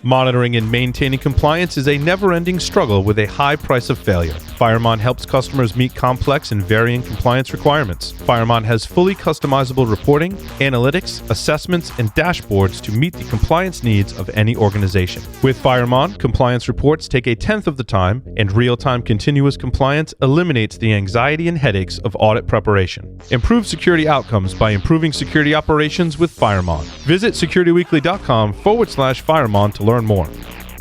Monitoring and maintaining compliance is a never-ending struggle with a high price of failure. Firemon helps customers meet complex and varying compliance requirements. Firemon has fully customizable reporting, analytics, assessments, and dashboards to meet the compliance needs of any organization. With Firemon, compliance reports take a tenth of the time, and real-time continuous compliance eliminates the anxiety and headaches of audit preparation. Improve security outcomes by improving security operations with Firemon. Visit securitywweekly.com/Firemon to learn more.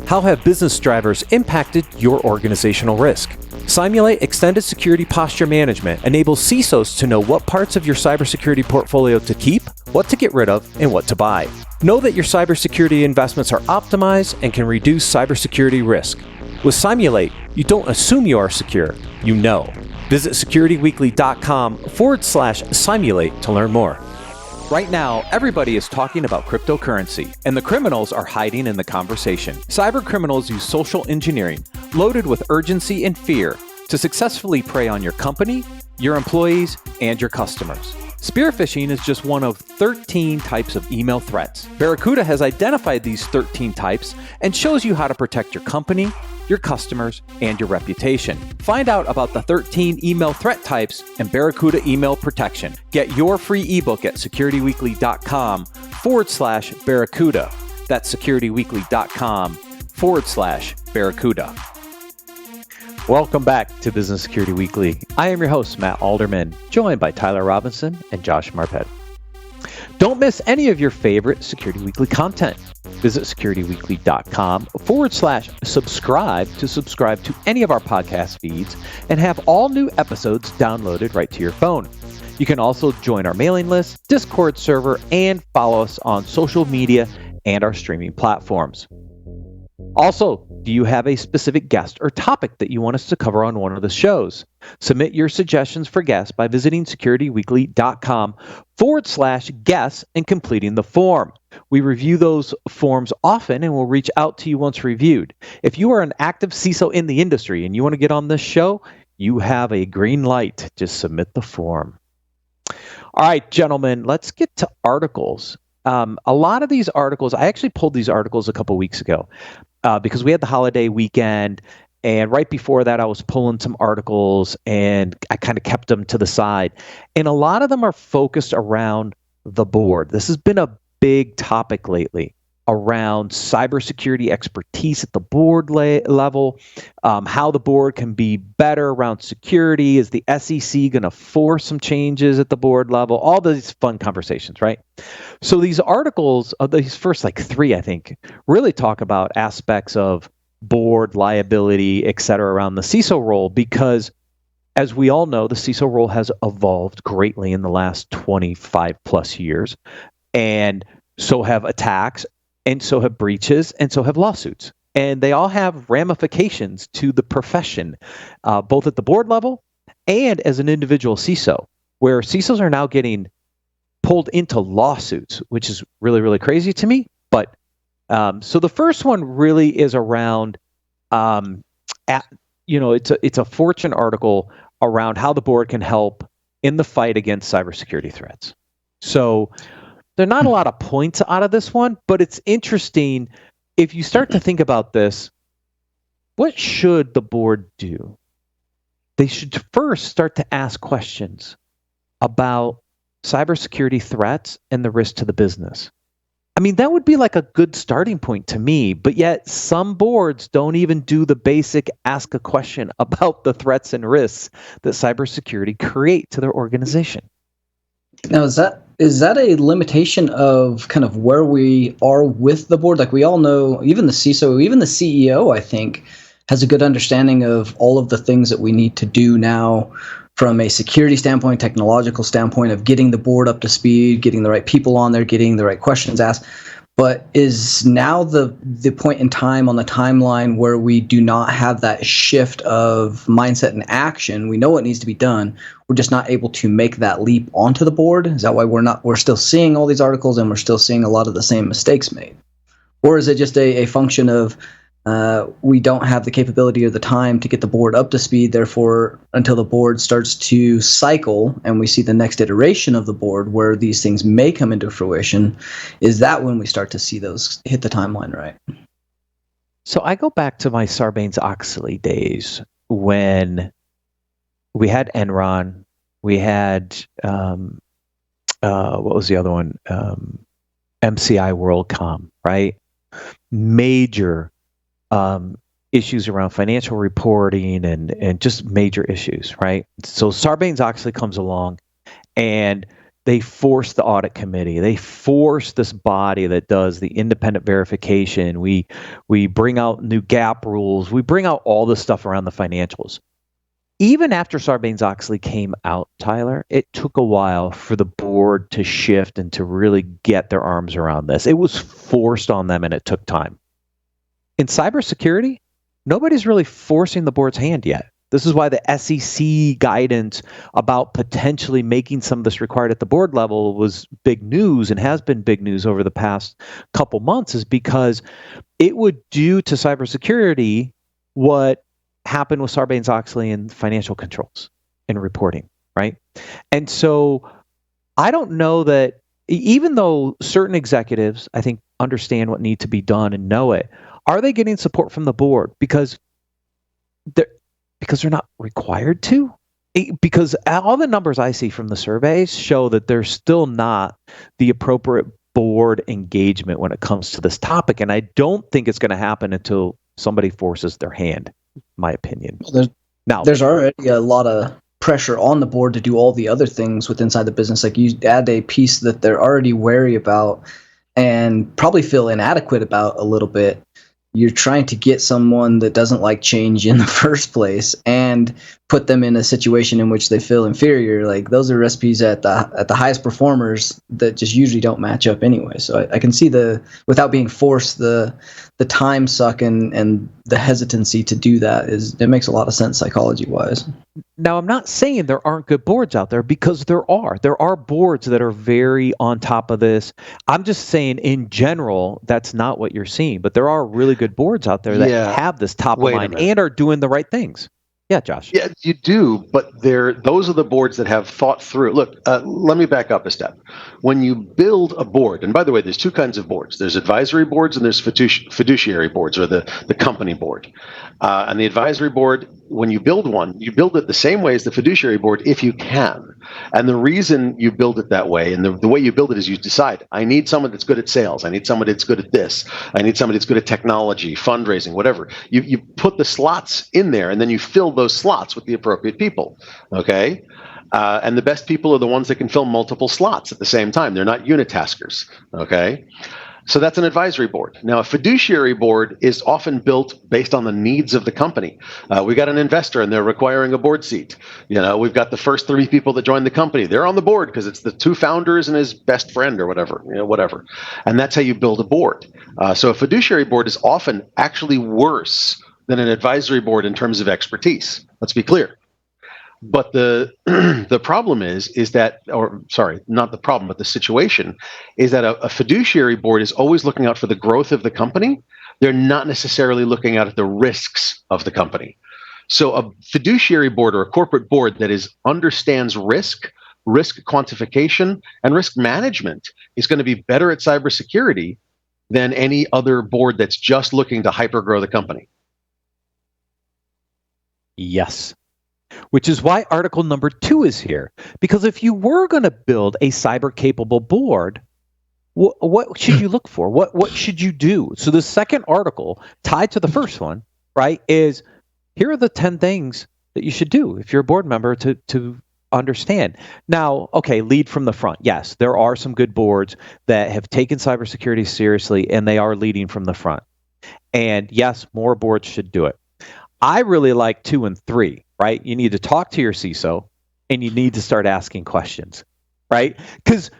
How have business drivers impacted your organizational risk? Simulate Extended Security Posture Management enables CISOs to know what parts of your cybersecurity portfolio to keep, what to get rid of, and what to buy. Know that your cybersecurity investments are optimized and can reduce cybersecurity risk. With Simulate, you don't assume you are secure, you know. Visit securitywweekly.com/simulate to learn more. Right now, everybody is talking about cryptocurrency, and the criminals are hiding in the conversation. Cyber criminals use social engineering, loaded with urgency and fear, to successfully prey on your company, your employees, and your customers. Spear phishing is just one of 13 types of email threats. Barracuda has identified these 13 types and shows you how to protect your company, your customers, and your reputation. Find out about the 13 email threat types and Barracuda email protection. Get your free ebook at securitywweekly.com/Barracuda. That's securitywweekly.com/Barracuda. Welcome back to Business Security Weekly. I am your host, Matt Alderman, joined by Tyler Robinson and Josh Marpet. Don't miss any of your favorite Security Weekly content. Visit securitywweekly.com/subscribe to subscribe to any of our podcast feeds and have all new episodes downloaded right to your phone. You can also join our mailing list, Discord server, and follow us on social media and our streaming platforms. Also, do you have a specific guest or topic that you want us to cover on one of the shows? Submit your suggestions for guests by visiting securitywweekly.com/guests and completing the form. We review those forms often and will reach out to you once reviewed. If you are an active CISO in the industry and you want to get on this show, you have a green light. Just submit the form. All right, gentlemen, let's get to articles. A lot of these articles, I actually pulled these articles a couple weeks ago because we had the holiday weekend. And right before that, I was pulling some articles and I kind of kept them to the side. And a lot of them are focused around the board. This has been a big topic lately around cybersecurity expertise at the board level, how the board can be better around security. Is the SEC going to force some changes at the board level? All these fun conversations, right? So these articles, these first like three, I think, really talk about aspects of board liability, et cetera, around the CISO role, because as we all know, the CISO role has evolved greatly in the last 25 plus years. And so have attacks, and so have breaches, and so have lawsuits. And they all have ramifications to the profession, both at the board level and as an individual CISO, where CISOs are now getting pulled into lawsuits, which is really, really crazy to me. But so the first one really is around, it's a Fortune article around how the board can help in the fight against cybersecurity threats. So there are not a lot of points out of this one, but it's interesting. If you start to think about this, what should the board do? They should first start to ask questions about cybersecurity threats and the risk to the business. I mean, that would be like a good starting point to me, but yet some boards don't even do the basic ask a question about the threats and risks that cybersecurity create to their organization. Now, is that a limitation of kind of where we are with the board? Like we all know, even the CISO, even the CEO, I think, has a good understanding of all of the things that we need to do now from a security standpoint, technological standpoint, of getting the board up to speed, getting the right people on there, getting the right questions asked. But is now the point in time on the timeline where we do not have that shift of mindset and action? We know what needs to be done. We're just not able to make that leap onto the board. Is that why we're still seeing all these articles and we're still seeing a lot of the same mistakes made? Or is it just a function of we don't have the capability or the time to get the board up to speed. Therefore, until the board starts to cycle and we see the next iteration of the board where these things may come into fruition, is that when we start to see those hit the timeline, right? So I go back to my Sarbanes-Oxley days when we had Enron, we had what was the other one? MCI WorldCom, right? Major issues around financial reporting and just major issues, right? So Sarbanes-Oxley comes along and they force the audit committee. They force this body that does the independent verification. We bring out new GAAP rules. We bring out all this stuff around the financials. Even after Sarbanes-Oxley came out, Tyler, it took a while for the board to shift and to really get their arms around this. It was forced on them and it took time. In cybersecurity, nobody's really forcing the board's hand yet. This is why the SEC guidance about potentially making some of this required at the board level was big news and has been big news over the past couple months, is because it would do to cybersecurity what happened with Sarbanes-Oxley and financial controls and reporting, right? And so I don't know that, even though certain executives, I think, understand what needs to be done and know it, are they getting support from the board? Because they're not required to? Because all the numbers I see from the surveys show that there's still not the appropriate board engagement when it comes to this topic. And I don't think it's going to happen until somebody forces their hand, my opinion. There's already a lot of pressure on the board to do all the other things with inside the business. Like, you add a piece that they're already wary about and probably feel inadequate about a little bit. You're trying to get someone that doesn't like change in the first place and put them in a situation in which they feel inferior. Like, those are recipes at the highest performers that just usually don't match up anyway. So I can see without being forced, the time suck and the hesitancy to do that it makes a lot of sense psychology wise. Now, I'm not saying there aren't good boards out there, because there are. There are boards that are very on top of this. I'm just saying, in general, that's not what you're seeing. But there are really good boards out there that have this top of mind and are doing the right things. Yeah, Josh. Yeah, you do, but those are the boards that have thought through. Look, let me back up a step. When you build a board, and by the way, there's two kinds of boards. There's advisory boards and there's fiduciary boards, or the company board. And the advisory board, when you build one, you build it the same way as the fiduciary board if you can. And the reason you build it that way, and the way you build it, is you decide, I need someone that's good at sales. I need someone that's good at this. I need somebody that's good at technology, fundraising, whatever. You put the slots in there, and then you fill those slots with the appropriate people, okay? And the best people are the ones that can fill multiple slots at the same time. They're not unitaskers, okay? So that's an advisory board. Now, a fiduciary board is often built based on the needs of the company. We got an investor and they're requiring a board seat. We've got the first 3 people that joined the company. They're on the board because it's the 2 founders and his best friend or whatever. And that's how you build a board. So a fiduciary board is often actually worse than an advisory board in terms of expertise. Let's be clear. But the problem is that, or sorry, not the problem, but the situation is that a fiduciary board is always looking out for the growth of the company. They're not necessarily looking out at the risks of the company. So a fiduciary board, or a corporate board that understands risk quantification, and risk management, is going to be better at cybersecurity than any other board that's just looking to hypergrow the company. Yes. Which is why article number 2 is here. Because if you were going to build a cyber-capable board, what should you look for? What should you do? So the second article, tied to the first one, right, is here are the 10 things that you should do if you're a board member to understand. Now, okay, lead from the front. Yes, there are some good boards that have taken cybersecurity seriously, and they are leading from the front. And yes, more boards should do it. I really like 2 and 3, right? You need to talk to your CISO and you need to start asking questions, right? Because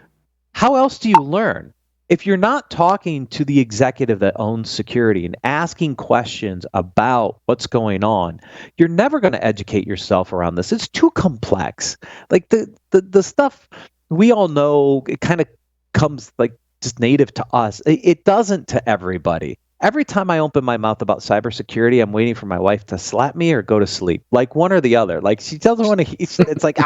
how else do you learn? If you're not talking to the executive that owns security and asking questions about what's going on, you're never going to educate yourself around this. It's too complex. Like the stuff we all know, it kind of comes like just native to us. It doesn't to everybody. every time I open my mouth about cybersecurity, I'm waiting for my wife to slap me or go to sleep, like one or the other. Like she doesn't want to. It's like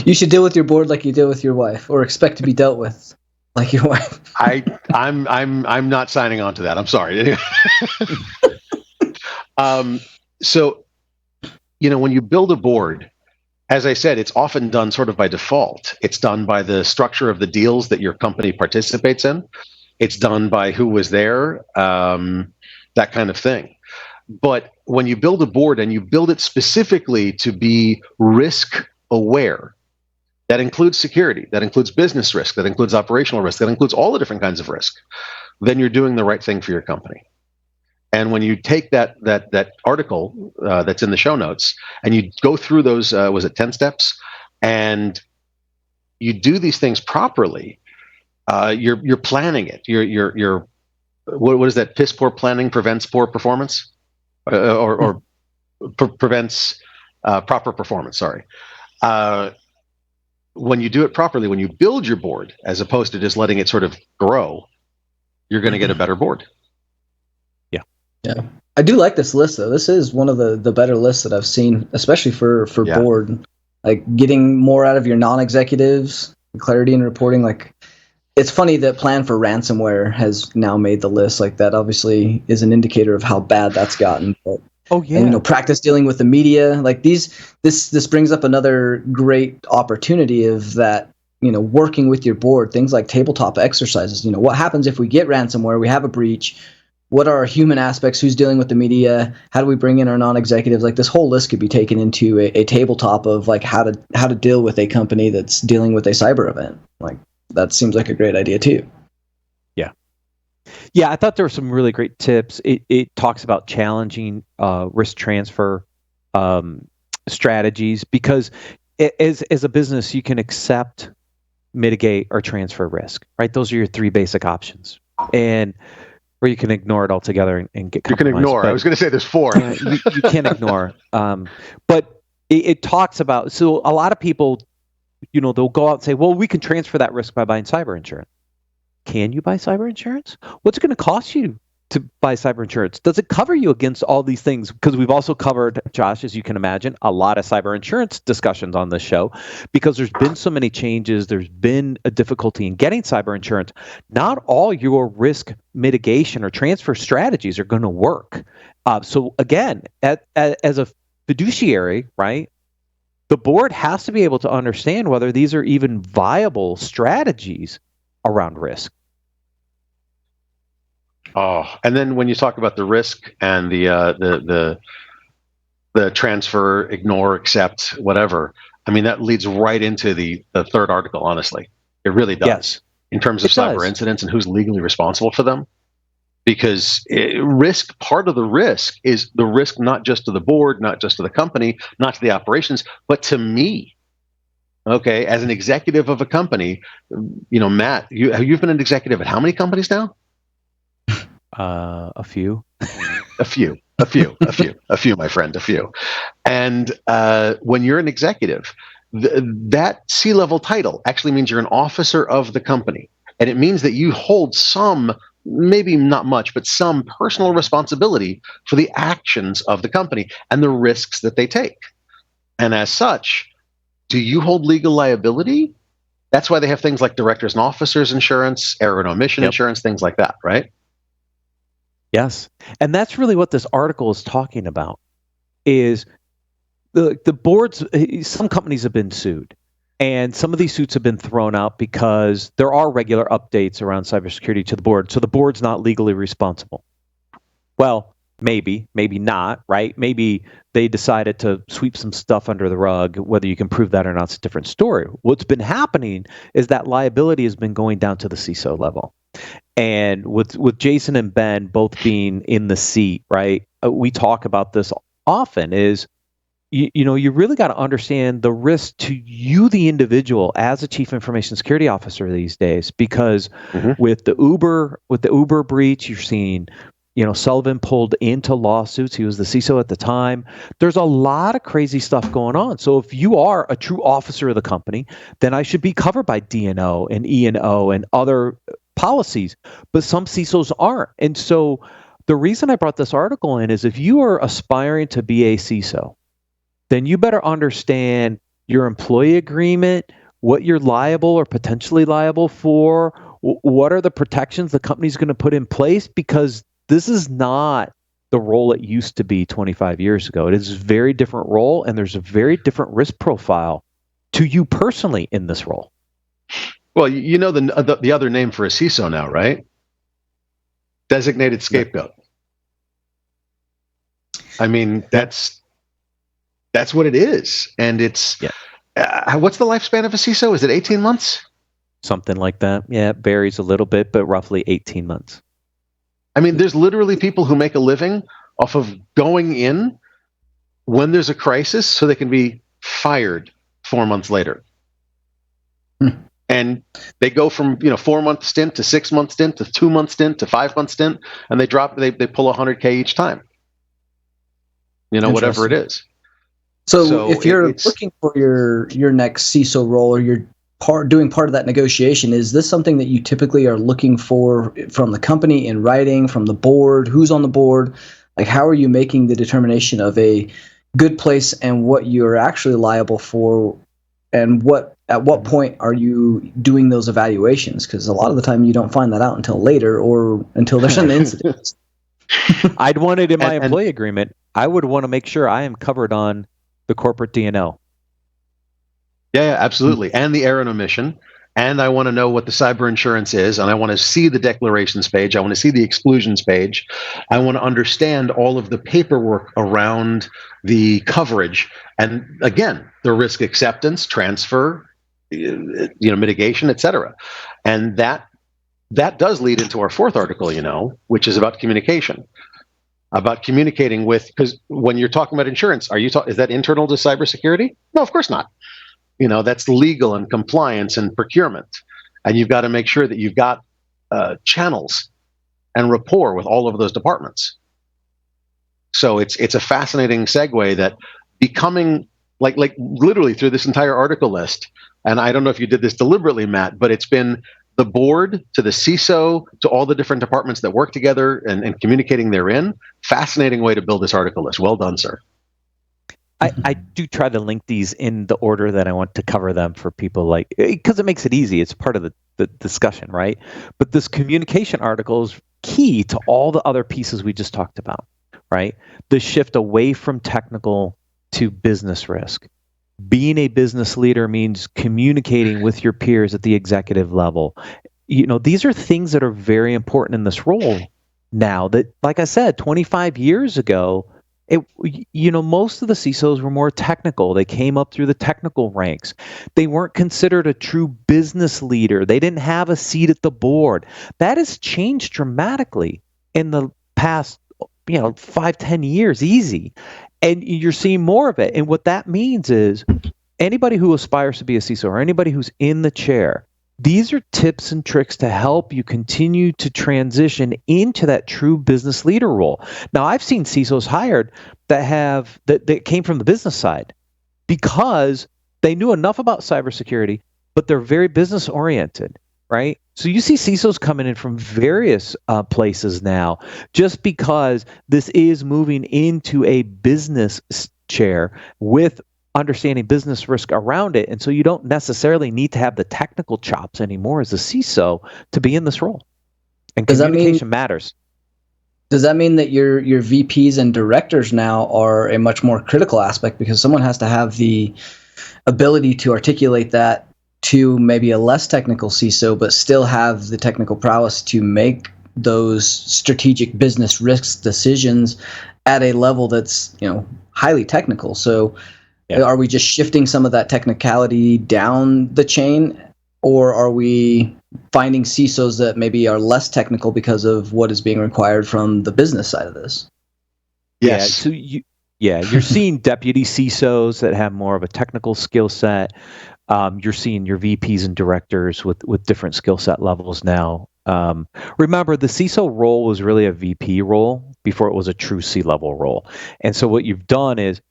You should deal with your board like you deal with your wife, or expect to be dealt with like your wife. I'm not signing on to that. I'm sorry. So, when you build a board, as I said, it's often done sort of by default. It's done by the structure of the deals that your company participates in. It's done by who was there, that kind of thing. But when you build a board and you build it specifically to be risk aware, that includes security, that includes business risk, that includes operational risk, that includes all the different kinds of risk, then you're doing the right thing for your company. And when you take that article that's in the show notes and you go through those, was it 10 steps, and you do these things properly, you're planning it. You're what is that? Piss poor planning prevents poor performance, or prevents proper performance. Sorry. When you do it properly, when you build your board, as opposed to just letting it sort of grow, you're going to get a better board. Yeah, I do like this list though. This is one of the better lists that I've seen, especially for board. Like getting more out of your non-executives, clarity in reporting. Like it's funny that plan for ransomware has now made the list. Like that obviously is an indicator of how bad that's gotten. But, and, practice dealing with the media. Like this brings up another great opportunity of that. Working with your board, things like tabletop exercises. What happens if we get ransomware? We have a breach. What are our human aspects? Who's dealing with the media? How do we bring in our non-executives? Like this whole list could be taken into a tabletop of like how to deal with a company that's dealing with a cyber event. Like that seems like a great idea too. Yeah, I thought there were some really great tips. It talks about challenging risk transfer strategies, because as a business, you can accept, mitigate, or transfer risk. Right? Those are your three basic options, or you can ignore it altogether and get compromised. You can ignore. I was going to say there's four. You can't ignore. But it talks about, so a lot of people, they'll go out and say, well, we can transfer that risk by buying cyber insurance. Can you buy cyber insurance? What's it going to cost you to buy cyber insurance? Does it cover you against all these things? Because we've also covered, Josh, as you can imagine, a lot of cyber insurance discussions on this show, because there's been so many changes. There's been a difficulty in getting cyber insurance. Not all your risk mitigation or transfer strategies are going to work. So again, as a fiduciary, right, the board has to be able to understand whether these are even viable strategies around risk. Oh, and then when you talk about the risk and the transfer, ignore, accept, whatever, I mean, that leads right into the third article, honestly. It really does. Yes. In terms of cyber incidents and who's legally responsible for them. Because part of the risk is the risk not just to the board, not just to the company, not to the operations, but to me. Okay, as an executive of a company, Matt, you've been an executive at how many companies now? A few. a few, my friend, a few. And when you're an executive, that C-level title actually means you're an officer of the company. And it means that you hold some, maybe not much, but some personal responsibility for the actions of the company and the risks that they take. And as such, do you hold legal liability? That's why they have things like directors and officers insurance, error and omission insurance, things like that, right? Yes. And that's really what this article is talking about, is the boards. Some companies have been sued, and some of these suits have been thrown out because there are regular updates around cybersecurity to the board. So the board's not legally responsible. Well, maybe not, right? Maybe they decided to sweep some stuff under the rug. Whether you can prove that or not is a different story. What's been happening is that liability has been going down to the CISO level. And with Jason and Ben both being in the seat, right? We talk about this often, is you really got to understand the risk to you, the individual, as a chief information security officer these days, because with the Uber breach, you're seeing, Sullivan pulled into lawsuits. He was the CISO at the time. There's a lot of crazy stuff going on. So if you are a true officer of the company, then I should be covered by D&O and E&O and other policies, but some CISOs aren't. And so the reason I brought this article in is if you are aspiring to be a CISO, then you better understand your employee agreement, what you're liable or potentially liable for, what are the protections the company's going to put in place, because this is not the role it used to be 25 years ago. It is a very different role, and there's a very different risk profile to you personally in this role. Well, you know the other name for a CISO now, right? Designated scapegoat. I mean, that's what it is, and it's what's the lifespan of a CISO? Is it 18 months? Something like that. Yeah, it varies a little bit, but roughly 18 months. I mean, there's literally people who make a living off of going in when there's a crisis so they can be fired 4 months later. And they go from 4-month stint to 6-month stint to 2-month stint to 5-month stint, and they pull $100K each time. Whatever it is. So if you're looking for your next CISO role, or you're doing part of that negotiation, is this something that you typically are looking for from the company in writing, from the board? Who's on the board? Like, how are you making the determination of a good place and what you're actually liable for, and at what point are you doing those evaluations? Because a lot of the time you don't find that out until later, or until there's an incident. I'd want it in my employee agreement. I would want to make sure I am covered on the corporate D&O. Yeah, absolutely. And the error and omission. And I want to know what the cyber insurance is. And I want to see the declarations page. I want to see the exclusions page. I want to understand all of the paperwork around the coverage. And again, the risk acceptance, transfer, mitigation, et cetera. And that does lead into our fourth article, which is about communication. About communicating with, because when you're talking about insurance, is that internal to cybersecurity? No, of course not. That's legal and compliance and procurement. And you've got to make sure that you've got channels and rapport with all of those departments. So it's a fascinating segue that becoming like literally through this entire article list, and I don't know if you did this deliberately, Matt, but it's been the board to the CISO to all the different departments that work together and communicating therein. Fascinating way to build this article list. Well done, sir. I do try to link these in the order that I want to cover them for people, because it makes it easy. It's part of the discussion, right? But this communication article is key to all the other pieces we just talked about, right? The shift away from technical to business risk. Being a business leader means communicating with your peers at the executive level. These are things that are very important in this role now that, like I said, 25 years ago, most of the CISOs were more technical. They came up through the technical ranks. They weren't considered a true business leader. They didn't have a seat at the board. That has changed dramatically in the past, 5-10 years, easy. And you're seeing more of it. And what that means is anybody who aspires to be a CISO, or anybody who's in the chair, these are tips and tricks to help you continue to transition into that true business leader role. Now, I've seen CISOs hired that came from the business side because they knew enough about cybersecurity, but they're very business oriented, right? So you see CISOs coming in from various places now, just because this is moving into a business chair with understanding business risk around it. And so you don't necessarily need to have the technical chops anymore as a CISO to be in this role. And communication matters. Does that mean that your VPs and directors now are a much more critical aspect, because someone has to have the ability to articulate that to maybe a less technical CISO, but still have the technical prowess to make those strategic business risks decisions at a level that's highly technical? So are we just shifting some of that technicality down the chain, or are we finding CISOs that maybe are less technical because of what is being required from the business side of this? Yes. Yeah, so you're seeing deputy CISOs that have more of a technical skill set. You're seeing your VPs and directors with different skill set levels now. Remember, the CISO role was really a VP role before it was a true C-level role. And so what you've done is,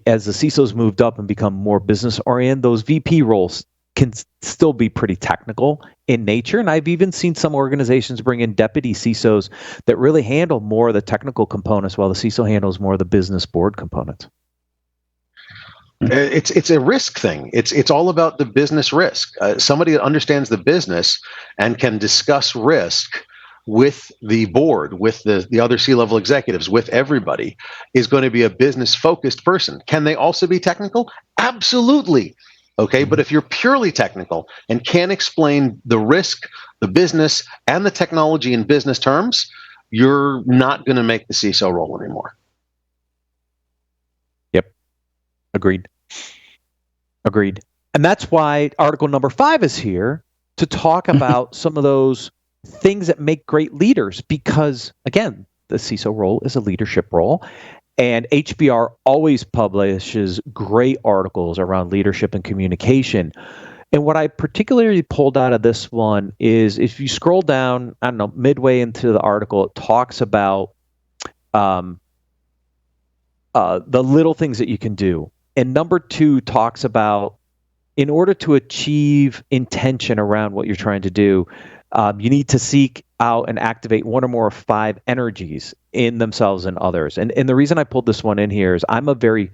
as the CISOs moved up and become more business oriented, those VP roles can still be pretty technical in nature. And I've even seen some organizations bring in deputy CISOs that really handle more of the technical components while the CISO handles more of the business board components. It's a risk thing. It's all about the business risk. Somebody that understands the business and can discuss risk with the board, with the other C-level executives, with everybody, is going to be a business-focused person. Can they also be technical? Absolutely. Okay, but if you're purely technical and can't explain the risk, the business, and the technology in business terms, you're not going to make the CISO role anymore. Yep. Agreed. And that's why article number 5 is here to talk about some of those things that make great leaders, because, again, the CISO role is a leadership role. And HBR always publishes great articles around leadership and communication. And what I particularly pulled out of this one is if you scroll down, I don't know, midway into the article, it talks about the little things that you can do. And number 2 talks about, in order to achieve intention around what you're trying to do, you need to seek out and activate one or more of 5 energies in themselves and others. And the reason I pulled this one in here is I'm a very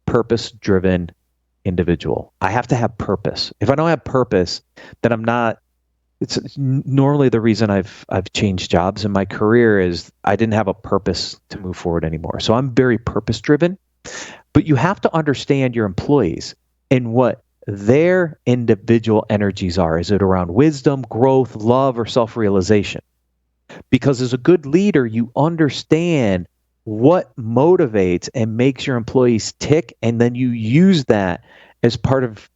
purpose-driven individual. I have to have purpose. If I don't have purpose, then I'm not. It's normally the reason I've changed jobs in my career is I didn't have a purpose to move forward anymore. So I'm very purpose-driven. But you have to understand your employees and what their individual energies are. Is it around wisdom, growth, love, or self-realization? Because as a good leader, you understand what motivates and makes your employees tick, and then you use that as part of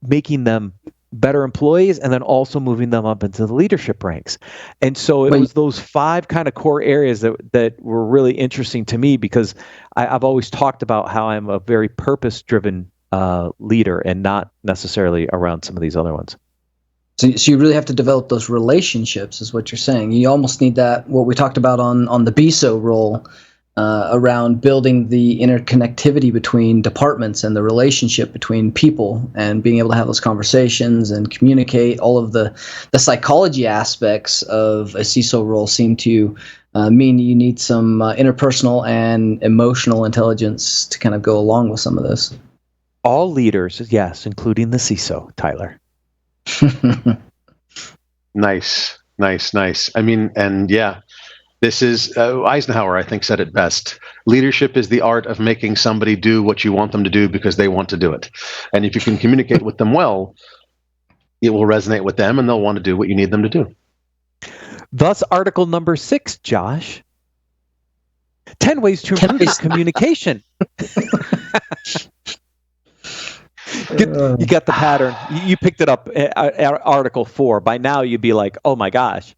making them better employees and then also moving them up into the leadership ranks. And so it was those 5 kind of core areas that were really interesting to me, because I've always talked about how I'm a very purpose-driven leader and not necessarily around some of these other ones. So you really have to develop those relationships, is what you're saying. You almost need that, what we talked about on the BSO role, around building the interconnectivity between departments and the relationship between people and being able to have those conversations and communicate. All of the psychology aspects of a CISO role seem to mean you need some interpersonal and emotional intelligence to kind of go along with some of this. All leaders, yes, including the CISO, Tyler. Nice. I mean, and yeah, this is Eisenhower, I think, said it best. Leadership is the art of making somebody do what you want them to do because they want to do it. And if you can communicate with them well, it will resonate with them and they'll want to do what you need them to do. Thus, article number 6, Josh. 10 ways to improve your communication. You got the pattern. You picked it up at article 4. By now, you'd be like, oh my gosh.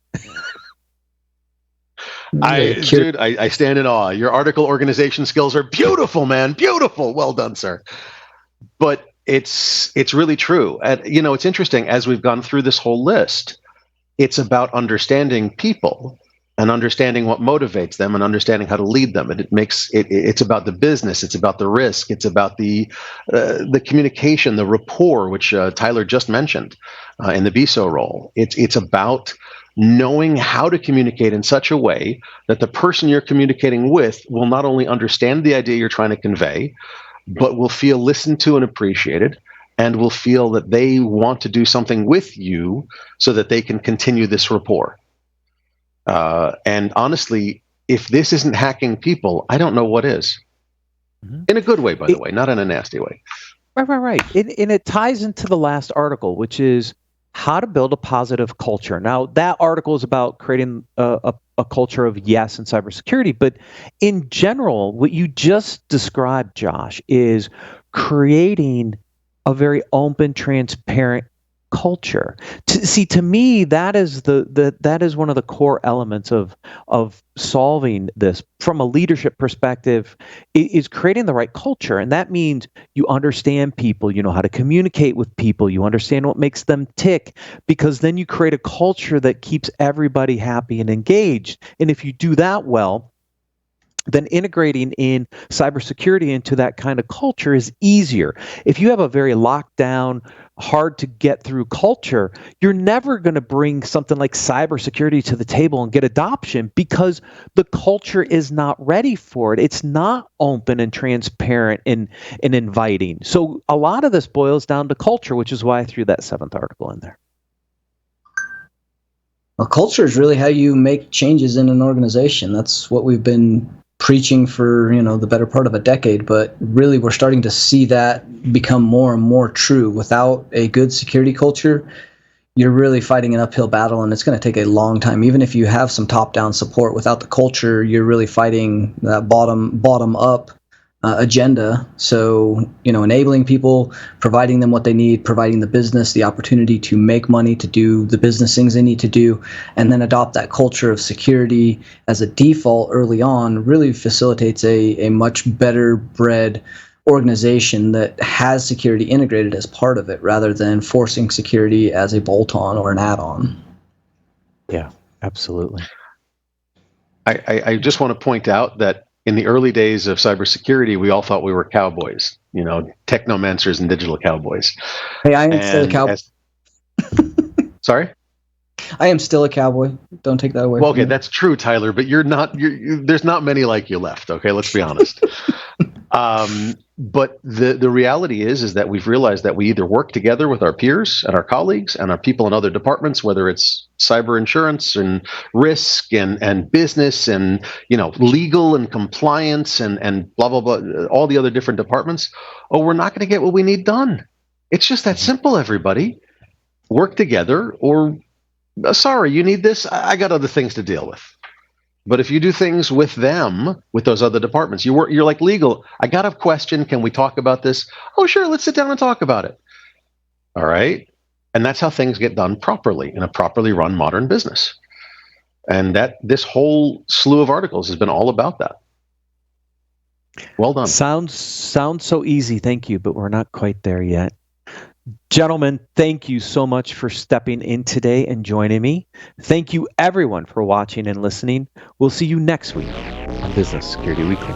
I stand in awe. Your article organization skills are beautiful, man. Beautiful. Well done, sir. But it's really true. And, it's interesting. As we've gone through this whole list, it's about understanding people and understanding what motivates them and understanding how to lead them. And it's about the business. It's about the risk. It's about the communication, the rapport, which Tyler just mentioned in the BSO role. It's about knowing how to communicate in such a way that the person you're communicating with will not only understand the idea you're trying to convey, but will feel listened to and appreciated, and will feel that they want to do something with you so that they can continue this rapport. And honestly, if this isn't hacking people, I don't know what is. Mm-hmm. In a good way, by the way, not in a nasty way. Right. And it ties into the last article, which is how to build a positive culture. Now, that article is about creating a culture of yes in cybersecurity. But in general, what you just described, Josh, is creating a very open, transparent culture. To me, that is that is one of the core elements of solving this from a leadership perspective, is creating the right culture. And that means you understand people, you know how to communicate with people, you understand what makes them tick, because then you create a culture that keeps everybody happy and engaged. And if you do that well, then integrating in cybersecurity into that kind of culture is easier. If you have a very locked down, hard to get through culture, you're never going to bring something like cybersecurity to the table and get adoption because the culture is not ready for it. It's not open and transparent and inviting. So a lot of this boils down to culture, which is why I threw that 7th article in there. Well, culture is really how you make changes in an organization. That's what we've been preaching for, the better part of a decade, but really we're starting to see that become more and more true. Without a good security culture, you're really fighting an uphill battle, and it's going to take a long time. Even if you have some top-down support, without the culture, you're really fighting that bottom-up agenda. So, enabling people, providing them what they need, providing the business the opportunity to make money, to do the business things they need to do, and then adopt that culture of security as a default early on really facilitates a much better bred organization that has security integrated as part of it rather than forcing security as a bolt-on or an add-on. Yeah, absolutely. I just want to point out that in the early days of cybersecurity, we all thought we were cowboys, technomancers and digital cowboys. Hey, I am still a cowboy. Sorry? I am still a cowboy. Don't take that away from me. That's true, Tyler, but you're not. There's not many like you left. Okay, let's be honest. But the reality is that we've realized that we either work together with our peers and our colleagues and our people in other departments, whether it's cyber insurance and risk and business and legal and compliance and blah blah blah, all the other different departments. Oh, we're not going to get what we need done. It's just that simple. Everybody work together, or sorry, you need this. I got other things to deal with. But if you do things with them, with those other departments, you're like legal. I got a question. Can we talk about this? Oh, sure. Let's sit down and talk about it. All right. And that's how things get done properly in a properly run modern business. And this whole slew of articles has been all about that. Well done. Sounds so easy. Thank you. But we're not quite there yet. Gentlemen, thank you so much for stepping in today and joining me. Thank you, everyone, for watching and listening. We'll see you next week on Business Security Weekly.